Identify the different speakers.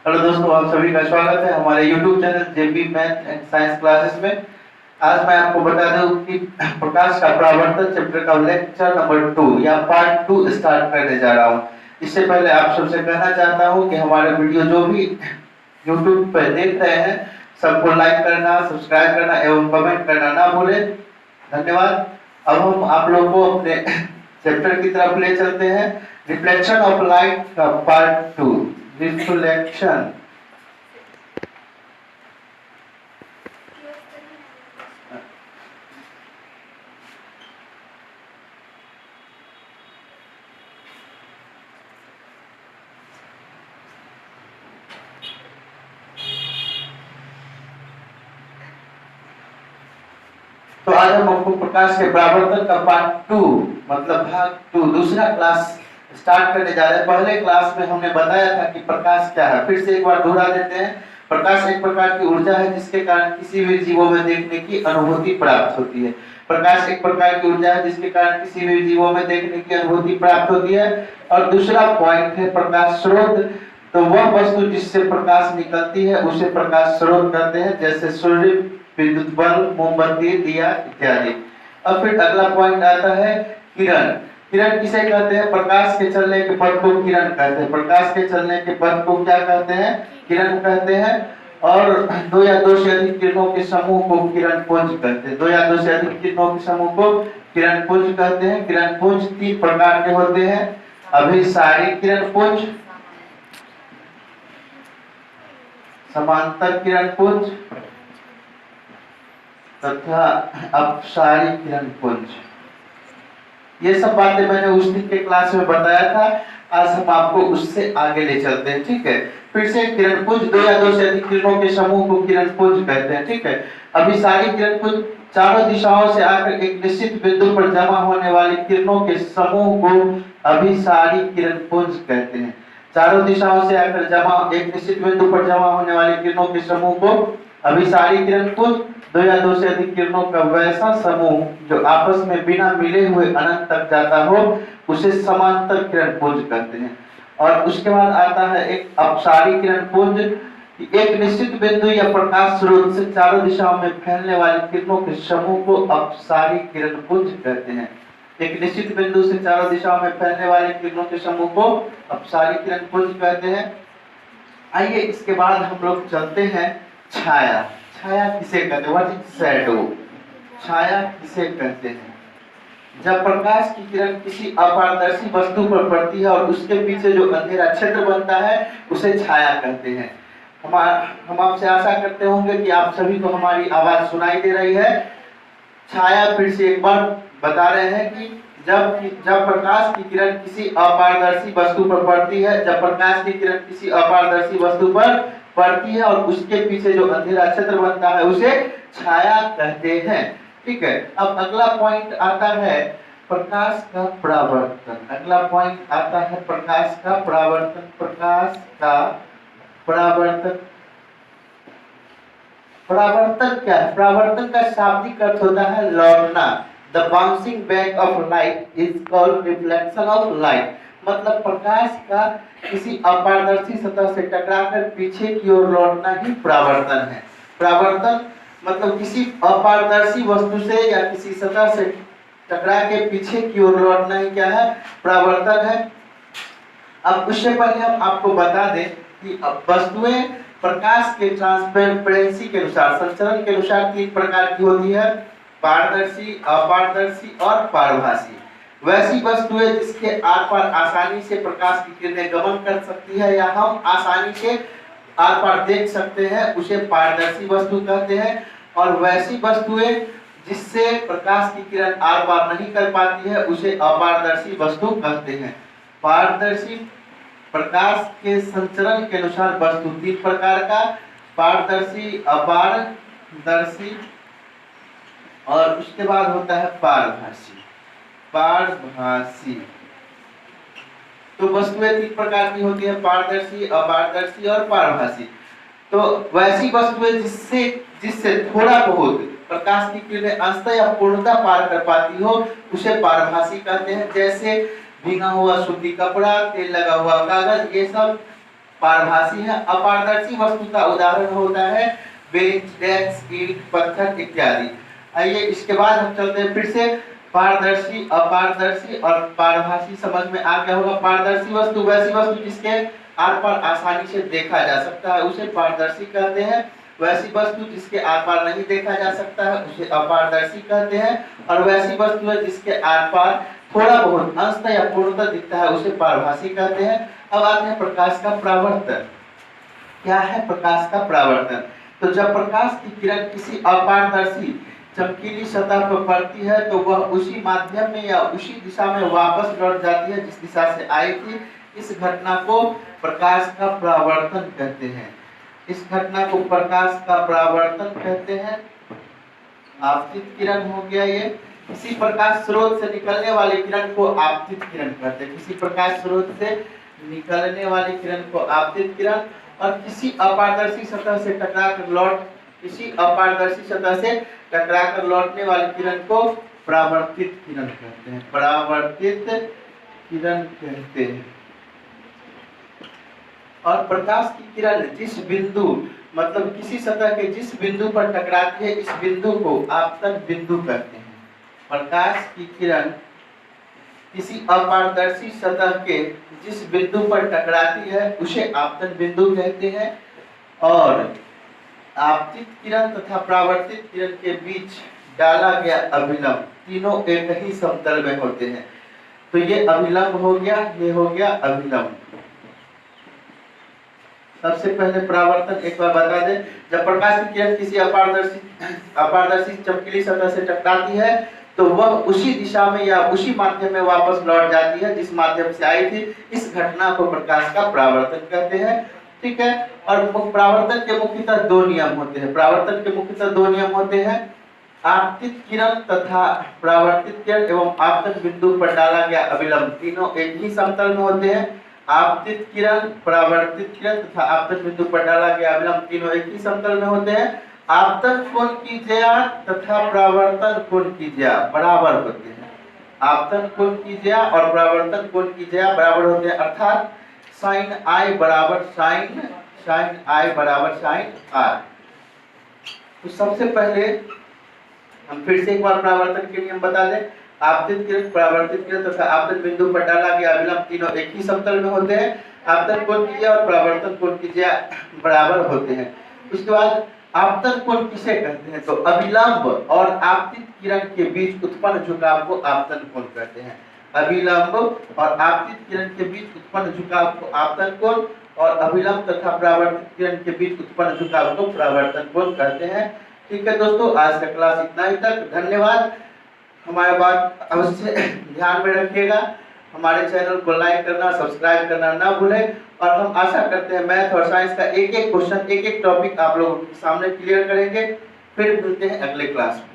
Speaker 1: Hello दोस्तों, आप सभी का स्वागत है हमारे YouTube channel JP math and science classes में। आज मैं आपको बता दूं कि प्रकाश का परावर्तन चैप्टर का लेक्चर नंबर 2 या पार्ट 2 स्टार्ट करने जा रहा हूं। इससे पहले आप सबसे कहना चाहता हूं कि हमारे वीडियो जो भी YouTube पर देख रहे हैं सबको लाइक करना, सब्सक्राइब करना एवं कमेंट करना ना भूलें। धन्यवाद। अब हम आप लोगों को अपने चैप्टर की तरफ ले चलते हैं। रिफ्लेक्शन ऑफ लाइट का पार्ट 2। रिफ्लेक्शन। तो आज हम आपको प्रकाश के परावर्तन का पार्ट 2 मतलब भाग 2 दूसरा क्लास स्टार्ट करने जा रहे हैं। पहले क्लास में हमने बताया था कि प्रकाश क्या है, फिर से एक बार दोहरा देते हैं। प्रकाश एक प्रकार की ऊर्जा है जिसके कारण किसी भी जीवों में देखने की अनुभूति प्राप्त होती है। प्रकाश एक प्रकार की ऊर्जा है जिसके कारण किसी भी जीवों में देखने की अनुभूति प्राप्त होती है। और दूसरा पॉइंट है प्रकाश स्रोत। तो वह वस्तु जिससे प्रकाश निकलती है उसे प्रकाश स्रोत कहते हैं, जैसे सूर्य, विद्युत बल्ब, मोमबत्ती, दिया इत्यादि। अब फिर अगला पॉइंट आता है किरण। किरण किसे कहते हैं? प्रकाश के चलने के पथ को किरण कहते हैं। प्रकाश के चलने के पथ को क्या कहते हैं? किरण कहते हैं। और दो या दो से अधिक किरणों के समूह को किरण पुंज कहते हैं। दो या दो से अधिक किरणों के समूह को किरण पुंज कहते हैं। किरण पुंज 3 प्रकार के होते हैं। अभिसारी किरण पुंज, समांतर किरण पुंज तथा अपसारी किरण पुंज। ये सब बातें मैंने उस दिन के क्लास में बताया था। आज हम आपको उससे आगे ले चलते हैं, ठीक है। फिर से किरण पुंज, दो या दो से अधिक किरणों के समूह को किरण पुंज कहते हैं, ठीक है। अभिसारी किरण पुंज चारों दिशाओं से आकर एक निश्चित बिंदु पर जमा होने वाली किरणों के समूह को अभिसारी किरण पुंज कहते हैं। चारों दिशाओं से आकर एक निश्चित बिंदु पर जमा होने वाली किरणों के समूह को अभिसारी किरण पुंज। दो या दो से अधिक किरणों का वैसा समूह जो आपस में बिना मिले हुए अनंत तक जाता हो उसे समांतर किरण पुंज कहते हैं। और उसके बाद आता है एक अपसारी किरण पुंज। एक निश्चित बिंदु या प्रकाश स्रोत से चारों दिशाओं में फैलने वाली किरणों के समूह को अपसारी किरण पुंज कहते हैं। एक निश्चित बिंदु से चारों दिशाओं में फैलने वाली किरणों के समूह को अपसारी किरण पुंज कहते हैं। आइए इसके बाद हम लोग चलते हैं छाया। छाया किसे कहते हैं? What is shadow? छाया किसे कहते हैं? जब प्रकाश की किरण किसी अपारदर्शी वस्तु पर पड़ती है और उसके पीछे जो अंधेरा क्षेत्र बनता है उसे छाया कहते हैं। हम आपसे आशा करते होंगे कि आप सभी को हमारी आवाज सुनाई दे रही है। छाया फिर से एक बार बता रहे हैं कि जब प्रकाश की किरण किसी अपारदर्शी वस्तु पर पड़ती है, जब प्रकाश की किरण किसी अपारदर्शी वस्तु पर पड़ती है और उसके पीछे जो अंधेरा क्षेत्र बनता है उसे छाया कहते हैं, ठीक है। अब अगला पॉइंट आता है प्रकाश का परावर्तन। अगला पॉइंट आता है प्रकाश का परावर्तन। प्रकाश का परावर्तन। परावर्तन क्या है? परावर्तन का शाब्दिक अर्थ होता है लौटना। The bouncing back of light is called reflection of light. मतलब प्रकाश का किसी अपारदर्शी सतह से टकराकर पीछे की ओर लौटना ही परावर्तन है। परावर्तन मतलब किसी अपारदर्शी वस्तु से या किसी सतह से टकरा के पीछे की ओर लौटना ही क्या है? परावर्तन है। अब उससे पहले हम आपको बता दें कि वस्तुएं प्रकाश के ट्रांसपेरेंसी के अनुसार, संचरण के अनुसार 3 प्रकार की होती है: पारदर्शी, अपारदर्शी और पारभासी। वैसी वस्तुएं जिसके आर पार आसानी से प्रकाश की किरणें गमन कर सकती है या हम आसानी से आर पार देख सकते हैं उसे पारदर्शी वस्तु कहते हैं। और वैसी वस्तुएं जिससे प्रकाश की किरण आर पार नहीं कर पाती है उसे अपारदर्शी वस्तु कहते हैं। पारदर्शी प्रकाश के संचरण के अनुसार वस्तु 3 प्रकार का: पारदर्शी, अपारदर्शी और उसके बाद होता है पारभासी। पारभासी। तो वस्तुएं 3 प्रकार की होती है: पारदर्शी, अपारदर्शी और पारभासी। तो वैसी वस्तुएं जिससे थोड़ा बहुत प्रकाश की किरणें अंशतः या पूर्णतः पार कर पाती हो उसे पारभासी कहते हैं। जैसे भीगा हुआ सूती कपड़ा, तेल लगा हुआ कागज, ये सब पारभासी है। अपारदर्शी वस्तु का उदाहरण होता है बेंच, डेस्क, ईंट, पत्थर इत्यादि। आइए इसके बाद हम चलते हैं फिर से पारदर्शी, अपारदर्शी और पारभासी समझ में आ गया होगा। पारदर्शी वस्तु वैसी वस्तु जिसके आर पार आसानी से देखा जा सकता है उसे पारदर्शी कहते हैं। वैसी वस्तु जिसके आर पार नहीं देखा जा सकता है उसे अपारदर्शी कहते हैं। और वैसी वस्तु है जिसके आर पार थोड़ा बहुत अंशतः या पूर्णतः दिखता है उसे पारभासी कहते हैं। अब आते हैं प्रकाश का परावर्तन। क्या है प्रकाश का परावर्तन? तो जब प्रकाश की किरण किसी अपारदर्शी चमकीली सतह पर पड़ती है तो वह उसी माध्यम में या उसी दिशा में वापस लौट जाती है जिस दिशा से आई थी। इस घटना को प्रकाश का परावर्तन कहते हैं। इस घटना को प्रकाश का परावर्तन कहते हैं। आपतित किरण हो गया ये। किसी प्रकाश स्रोत से निकलने वाली किरण को आपतित किरण कहते हैं। किसी प्रकाश स्रोत से निकलने वाली किरण को आपतित किरण। और किसी अपारदर्शी सतह से टकराकर लौटने वाली किरण को परावर्तित किरण कहते हैं। परावर्तित किरण कहते हैं। और प्रकाश की किरण जिस बिंदु मतलब किसी सतह के जिस बिंदु पर टकराती है इस बिंदु को आपतन बिंदु कहते हैं। प्रकाश की किरण किसी अपारदर्शी सतह के जिस बिंदु पर टकराती है उसे आपतन बिंदु कहते हैं। और आपतित किरण तथा परावर्तित किरण के बीच डाला गया अभिलंब तीनों एक ही समतल में होते हैं। तो ये अभिलंब हो गया, ये हो गया अभिलंब। सबसे पहले परावर्तन एक बार बता दें। जब प्रकाश की किरण किसी अपारदर्शी चमकीली सतह से टकराती है तो वह उसी दिशा में या उसी माध्यम में वापस लौट जाती है जिस माध्यम से आई थी। इस घटना को प्रकाश का परावर्तन कहते हैं। ठीक है। और परावर्तन के मुख्यतः दो नियम होते हैं। परावर्तन के मुख्यतः दो नियम होते हैं। आपतित किरण तथा परावर्तित किरण एवं आपतन बिंदु पर डाला गया अभिलंब तीनों एक ही समतल में होते हैं। आपतित किरण, परावर्तित किरण तथा आपतन बिंदु पर डाला गया अभिलंब तीनों एक ही समतल में होते हैं। आपतन कोण की ज्या तथा परावर्तन कोण की ज्या बराबर होते हैं। आपतन कोण की ज्या और परावर्तन कोण की ज्या बराबर होते हैं। अर्थात साइन आई बराबर साइन आर। तो सबसे पहले हम फिर से एक बार परावर्तन के नियम बता दें। आपतित किरण, परावर्तित किरण तथा आपतन बिंदु पर डाला गया अभिलंब तीनों एक ही समतल में होते हैं। आपतन कोण की ज्या और परावर्तन कोण की ज्या बराबर होते हैं। उसके बाद आपतन कोण किसे कहते हैं? तो अभिलंब और आपतित किरण के बीच उत्पन्न झुकाव को आपतन कोण कहते हैं। अभिलंब और आपतित किरण के बीच उत्पन्न झुकाव को आपतन कोण और अभिलंब तथा परावर्तित किरण के बीच उत्पन्न झुकाव को परावर्तन कोण कहते हैं। ठीक है दोस्तों, आज का क्लास इतना ही तक। धन्यवाद। हमारे बात अवश्य ध्यान में रखिएगा। हमारे चैनल को लाइक करना, सब्सक्राइब करना ना भूलें। और हम आशा करते हैं मैथ और साइंस का एक एक क्वेश्चन, एक एक टॉपिक आप लोगों के सामने क्लियर करेंगे। फिर मिलते हैं अगले क्लास में।